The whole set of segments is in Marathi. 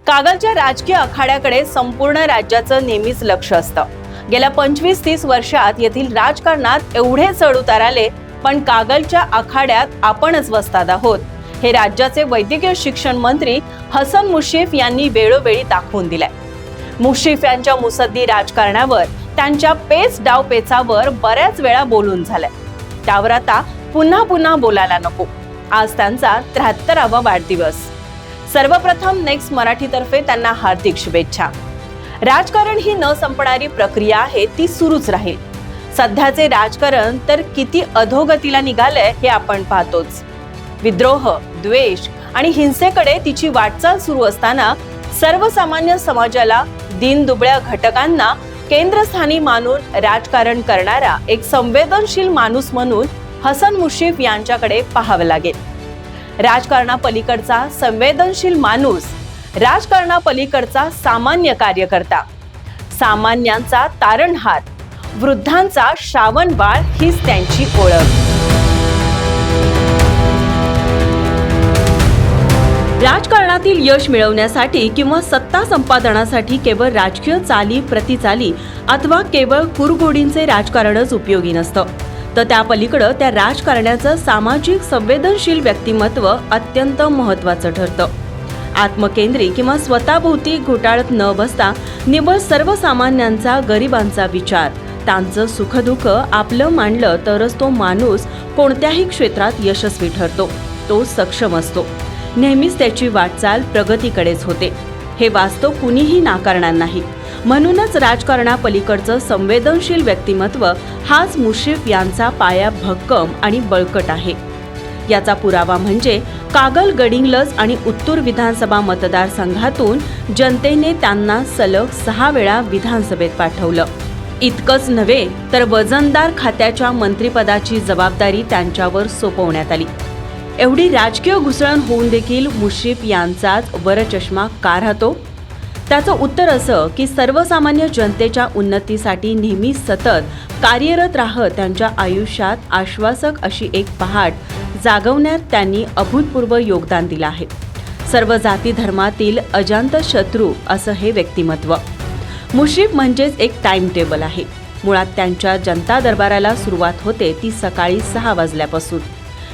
कागलच्या राजकीय आखाड्याकडे संपूर्ण राज्याचं नेहमीच लक्ष असतं। गेल्या 25-30 वर्षात येथील राजकारणात एवढे चढउतार आले, पण कागलच्या आखाड्यात आपणच वस्ताद आहोत हे राज्याचे वैद्यकीय शिक्षण मंत्री हसन मुश्रीफ यांनी वेळोवेळी दाखवून दिलंय। मुश्रीफ यांच्या मुसद्दी राजकारणावर, त्यांच्या पेच डावपेचावर बऱ्याच वेळा बोलून झालंय। त्यावर आता पुन्हा बोलायला नको। आज त्यांचा 73वा वाढदिवस। सर्वप्रथम नेक्स्ट मराठीतर्फे त्यांना हार्दिक शुभेच्छा। राजकारण ही न संपणारी प्रक्रिया आहे, ती सुरूच राहील। सध्याचे राजकारण तर किती अधोगतीला निघालंय हे आपण पाहतोच। विद्रोह, द्वेष आणि हिंसेकडे तिची वाटचाल सुरू असताना सर्वसामान्य समाजाला, दीनदुबळ्या घटकांना केंद्रस्थानी मानून राजकारण करणारा एक संवेदनशील माणूस म्हणून हसन मुश्रीफ यांच्याकडे पाहावं लागेल। राजकारणापलीकडचा संवेदनशील माणूस, राजकारणापलीकडचा सामान्य कार्यकर्ता, सामान्यांचा तारणहार, वृद्धांचा श्रावणबाळ हीच त्यांची ओळख। राजकारणातील यश मिळवण्यासाठी किंवा सत्ता संपादनासाठी केवळ राजकीय चाली प्रतिचाली अथवा केवळ कुरघोडींचे राजकारणच उपयोगी नसतं, तर त्या पलीकडे त्या राजकारण्याचं सामाजिक संवेदनशील व्यक्तिमत्व अत्यंत महत्त्वाचं ठरतं। आत्मकेंद्री किंवा स्वतःभोवती घोटाळत न बसता निव्वळ सर्वसामान्यांचा, गरिबांचा विचार, त्यांचं सुखदुःख आपलं मांडलं तरच तो माणूस कोणत्याही क्षेत्रात यशस्वी ठरतो, तो सक्षम असतो। नेहमीच त्याची वाटचाल प्रगतीकडेच होते, हे वास्तव कुणीही नाकारणार नाही। म्हणूनच राजकारणापलीकडचं संवेदनशील व्यक्तिमत्व हाच मुश्रीफ यांचा पाया भक्कम आणि बळकट आहे। याचा पुरावा म्हणजे कागल, गडिंग्लज आणि उत्तूर विधानसभा मतदारसंघातून जनतेने त्यांना सलग 6 वेळा विधानसभेत पाठवलं। इतकंच नव्हे तर वजनदार खात्याच्या मंत्रिपदाची जबाबदारी त्यांच्यावर सोपवण्यात आली। एवढी राजकीय घुसळण होऊन देखील मुश्रीफ यांचाच वरचष्मा का राहतो? त्याचं उत्तर असं की सर्वसामान्य जनतेच्या उन्नतीसाठी नेहमी सतत कार्यरत राहत त्यांच्या आयुष्यात आश्वासक अशी एक पहाट जागवण्यात त्यांनी अभूतपूर्व योगदान दिलं आहे। सर्व जाती धर्मातील अजांत शत्रू असं हे व्यक्तिमत्व। मुश्रीफ म्हणजेच एक टाइम टेबल आहे। मुळात त्यांच्या जनता दरबाराला सुरुवात होते ती सकाळी 6 वाजल्यापासून।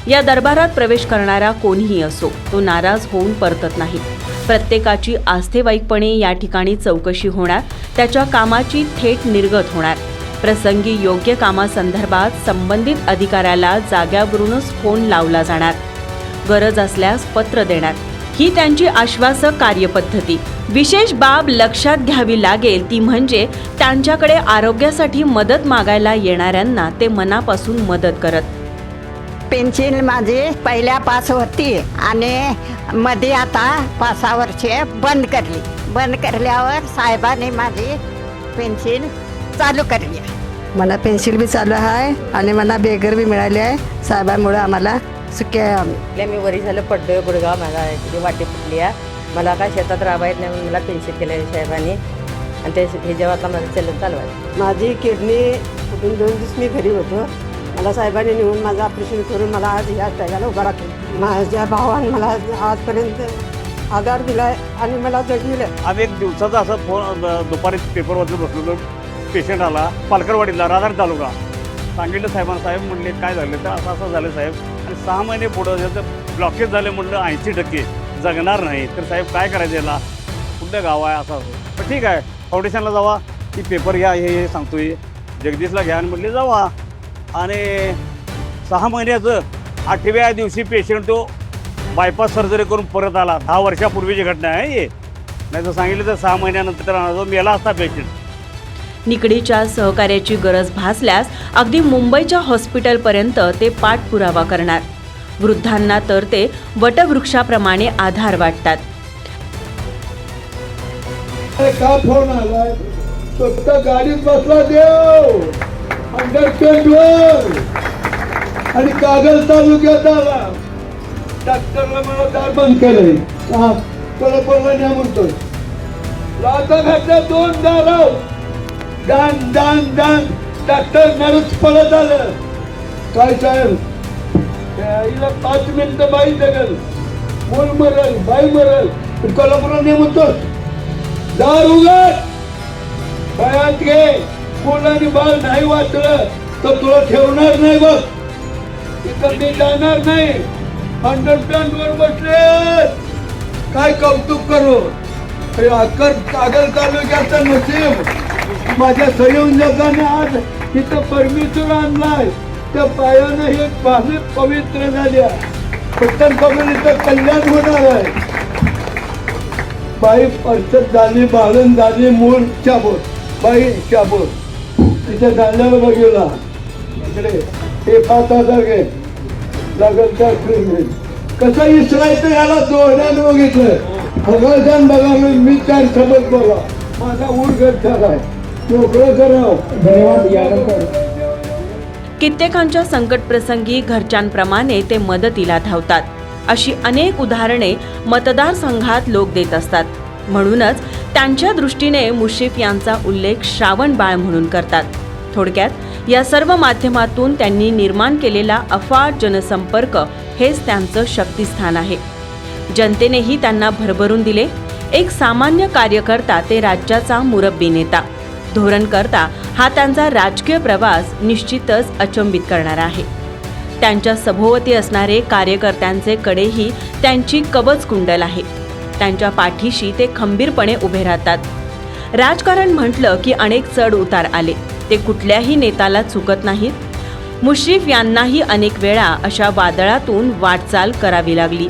या दरबारात प्रवेश करणारा कोणीही असो, तो नाराज होऊन परतत नाही। प्रत्येकाची आस्थेवाईकपणे या ठिकाणी चौकशी होणार, त्याच्या कामाची थेट निर्गत होणार। प्रसंगी योग्य कामासंदर्भात संबंधित अधिकाऱ्याला जाग्यावरूनच फोन लावला जाणार, गरज असल्यास पत्र देणार, ही त्यांची आश्वासक कार्यपद्धती। विशेष बाब लक्षात घ्यावी लागेल ती म्हणजे त्यांच्याकडे आरोग्यासाठी मदत मागायला येणाऱ्यांना ते मनापासून मदत करत। पेन्शन माझी पहिल्या पास होती आणि मध्ये आता 5 वर्षे बंद करली। बंद करल्यावर साहेबांनी माझी पेन्शन चालू करली। मला पेन्शन बी चालू आहे आणि मला बेगर बी मिळाली आहे। साहेबांमुळे आम्हाला सुखी आहे आम्ही। मी वरी झालं पडलोय, गुडगाव मला किती वाटी फुटली आहे। मला काय शेतात राबायत नाही म्हणून मला पेन्शन केलं आहे साहेबांनी, आणि ते हे जेव्हा आता माझं चलन चालू आहे। माझी किडनी फुटून 2 दिवस मी घरी होतो। मला साहेबांनी नेऊन माझं ऑपरेशन करून मला आज या जागाला उभा राखलं। माझ्या भावाने मला आजपर्यंत आधार दिलाय आणि मला जगविलं। आम्ही एक दिवसाचा असा फोन दुपारी पेपर वाचत बसलो, पेशंट आला पालकरवाडीला, राधार तालुका। सांगितलं साहेबांना, साहेब म्हणले काय झालं तर असं झालं साहेब, आणि 6 महिने पुढं ब्लॉकेज झाले म्हटलं 80% जगणार नाही, तर साहेब काय करायचं याला, कुठलं गाव आहे असं पण ठीक आहे फाउंडेशनला जावा, की पेपर घ्या, हे सांगतोय जगदीशला घ्या आणि म्हटले जावा। आणि 6 महिन्याचं 8व्या दिवशी पेशंट तो बायपास सर्जरी करून परत आला। 10 वर्षापूर्वीची घटना आहे हे, नाही तर सांगितलं तर 6 महिन्यानंतर मेला असता पेशंट। निकडीच्या सहकार्याची गरज भासल्यास अगदी मुंबईच्या हॉस्पिटलपर्यंत ते पाठपुरावा करणार। वृद्धांना तर ते वटवृक्षाप्रमाणे आधार वाटतात। का फोन आलाय, फक्त गाडीत बसला देव अंडर कंट्रोल आणि कागल तालुक्यात आला। डॉक्टरला मला दार बंद केलंय, परत न्या म्हणतोय। लाता घातल्या 2 दाराव, दान दान दान, डॉक्टर नरच पळत आलं। काय साहेब, हिला 5 मिनिटं बाई जगल, मूल मरल, बाई मरल, कोल्हापूरला नेमतोस दार उघड पायात घे कोण आणि बाल नाही वाचलं तर तुला ठेवणार नाही बघ तिथं मी जाणार नाही अंडरस्टँड वर बसले काय कौतुक करू अक्कर कागल तालुक्याचं नसीब माझ्या संयोजकाने आज तिथं परमेश्वर आणलाय त्या पायानं हे पाणी पवित्र झाल्या उत्तर कम्युनिटीचं कल्याण होणार आहे बाई परसत झाली बाळण झाली मूळ चाबोर बाई चाबोर तिच्या झाल्यावर बघितला इकडे हे 5,000 घे लागल त्या कसं इसरायचं याला जोड्यानं बघितलं भगवान बघा मी 4 सबक बघा माझा ऊर घर झालाय मोकळं करावं धन्यवाद यानंतर कित्येकांच्या संकट प्रसंगी घरच्यांप्रमाणे ते मदतीला धावतात अशी अनेक उदाहरणे मतदारसंघात लोक देत असतात. म्हणूनच त्यांच्या दृष्टीने मुश्रीफ यांचा उल्लेख श्रावण बाळ म्हणून करतात. थोडक्यात या सर्व माध्यमातून त्यांनी निर्माण केलेला अफाट जनसंपर्क हेच त्यांचं शक्तिस्थान आहे. जनतेनेही त्यांना भरभरून दिले. एक सामान्य कार्यकर्ता ते राज्याचा मुरब्बी नेता, धोरणकर्ता हा त्यांचा राजकीय प्रवास निश्चितच अचंबित करणारा आहे. त्यांच्या सभोवती असणारे कार्यकर्त्यांचे कडेही त्यांची कवच कुंडल आहे. त्यांच्या पाठीशी ते खंबीरपणे उभे राहतात. राजकारण म्हटलं की अनेक चढ उतार आले, ते कुठल्याही नेत्याला चुकत नाहीत. मुश्रीफ यांनाही अनेक वेळा अशा वादळातून वाटचाल करावी लागली.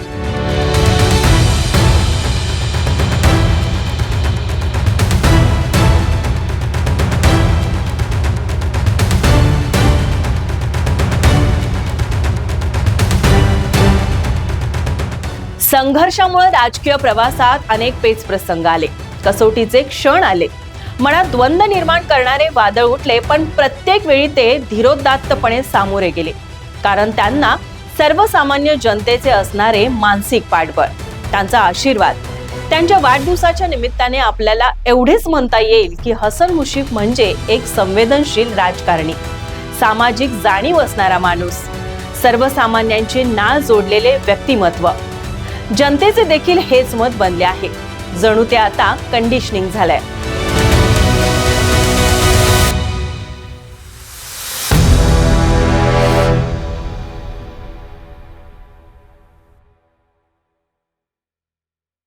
संघर्षामुळे राजकीय प्रवासात अनेक पेच प्रसंग आले, कसोटीचे क्षण आले, मनात द्वंद्व निर्माण करणारे वादळ उठले. पण प्रत्येक वेळी ते धीरोदात्तपणे सामोरे गेले, कारण त्यांना सर्वसामान्य जनतेचे असणारे मानसिक पाठबळ, त्यांचा आशीर्वाद. त्यांच्या वाढदिवसाच्या निमित्ताने आपल्याला एवढेच म्हणता येईल की हसन मुश्रीफ म्हणजे एक संवेदनशील राजकारणी, सामाजिक जाणीव असणारा माणूस, सर्वसामान्यांचे नाळ जोडलेले व्यक्तिमत्व. जनतेचे देखील हेच मत बनले आहे. जणू ते आता कंडिशनिंग झालंय.